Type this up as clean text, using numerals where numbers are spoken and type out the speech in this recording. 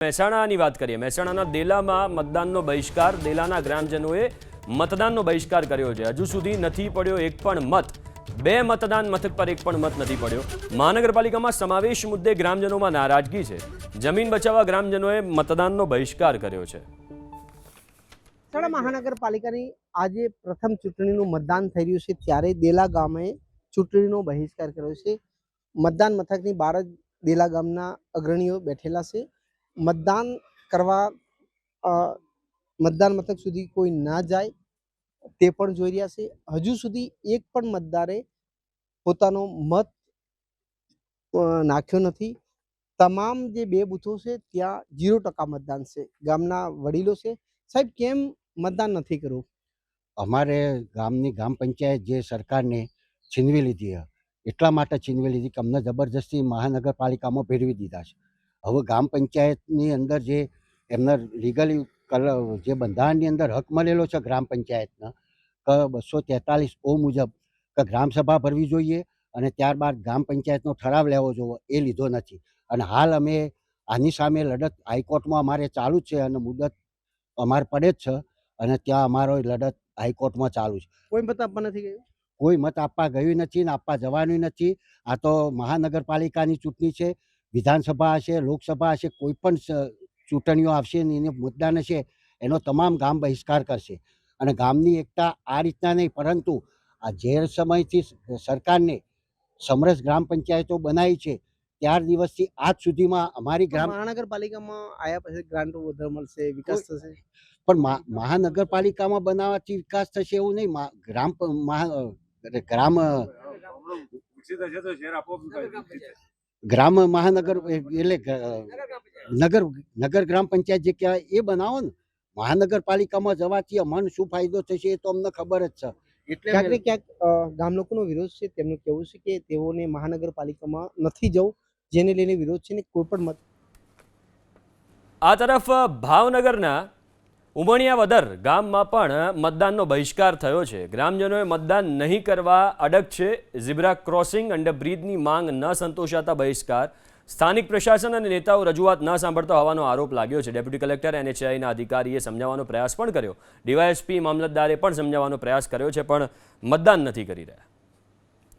મહેસાણાની વાત કરીએ। મહેસાણાના દેલામાં મતદાનનો બહિષ્કાર, દેલાના ગ્રામજનોએ મતદાનનો બહિષ્કાર કર્યો છે। હજુ સુધી નથી પડ્યો એક પણ મત। બે મતદાન મથક પર એક પણ મત નથી પડ્યો। મહાનગરપાલિકામાં સમાવેશ મુદ્દે ગ્રામજનોમાં નારાજગી છે। જમીન બચાવવા ગ્રામજનોએ મતદાનનો બહિષ્કાર કર્યો છે। મહેસાણા મહાનગરપાલિકાની આજે પ્રથમ ચૂંટણીનું મતદાન થઈ રહ્યું છે, ત્યારે દેલા ગામે ચૂંટણીનો બહિષ્કાર કર્યો છે। મતદાન મથકની બહાર જ દેલા ગામના અગ્રણીઓ બેઠેલા છે। મતદાન કરવા મતદાન મથક સુધી કોઈ ના જાય તે પણ જોઈ રહ્યા છે। હજુ સુધી એક પણ મતદારે પોતાનો મત નાખ્યો નથી। તમામ જે બે બૂથો છે ત્યાં 0% મતદાન છે। ગામના વડીલો છે, સાહેબ કેમ મતદાન નથી કરવું? અમારે ગામની ગ્રામ પંચાયત જે સરકારને છીનવી લીધી એટલા માટે છીનવી લીધી કે અમને જબરજસ્તી મહાનગરપાલિકામાં ભેળવી દીધા છે। હવે ગ્રામ પંચાયતની અંદર જે એમના લીગલી જે બંધારણની અંદર હક મળેલો છે ગ્રામ પંચાયતના કે 243 મુજબ કે ગ્રામસભા ભરવી જોઈએ અને ત્યારબાદ ગ્રામ પંચાયતનો ઠરાવ લેવો જોઈએ, એ લીધો નથી। અને હાલ અમે આની સામે લડત હાઈકોર્ટમાં અમારે ચાલુ જ છે અને મુદત અમારે પડે જ છે અને ત્યાં અમારો લડત હાઈકોર્ટમાં ચાલુ છે। કોઈ મત આપવા નથી ગયું? કોઈ મત આપવા ગયું નથી ને આપવા જવાનું નથી। આ તો મહાનગરપાલિકાની ચૂંટણી છે, વિધાનસભા હશે, લોકસભા હશે, કોઈ પણ ચૂંટણીઓ આવશે ને એને મતદાન હશે એનો તમામ ગામ બહિષ્કાર કરશે। અને ગામની એકતા આ રીતના નહીં, પરંતુ આ જે સમયથી સરકારને સમરસ ગ્રામ પંચાયતો બનાવી છે ત્યાર દિવસથી આજ સુધીમાં અમારી મહાનગરપાલિકામાં આયા પછી ગ્રાન્ટો વધારે મળશે, વિકાસ થશે, પણ મહાનગરપાલિકામાં બનાવવાથી વિકાસ થશે એવું નહીં। ગ્રામ મહાનગર એટલે નગર ગ્રામ પંચાયત જે કહેવાય એ બનાવો ને। મહાનગરપાલિકામાં જવાથી અમને શું ફાયદો થશે એ તો અમને ખબર જ છે। એટલે ક્યાંક ને ક્યાંક ગામ લોકોનો વિરોધ છે। તેમનું કહેવું છે કે તેઓને મહાનગરપાલિકામાં નથી જવું, જેને લઈને વિરોધ છે ને કોઈ પણ મત। આ તરફ ભાવનગરના ઉમણિયાવદર ગામમાં પણ મતદાનનો બહિષ્કાર થયો છે। ગ્રામજનોએ મતદાન નહીં કરવા અડગ છે। ઝીબ્રા ક્રોસિંગ અંડરબ્રિજની માંગ ન સંતોષાતા બહિષ્કાર। સ્થાનિક પ્રશાસન અને નેતાઓ રજૂઆત ન સાંભળતા હોવાનો આરોપ લાગ્યો છે। ડેપ્યુટી કલેક્ટર NHAIના અધિકારીએ સમજાવવાનો પ્રયાસ પણ કર્યો। ડીવાયએસપી મામલતદારે પણ સમજાવવાનો પ્રયાસ કર્યો છે, પણ મતદાન નથી કરી રહ્યા।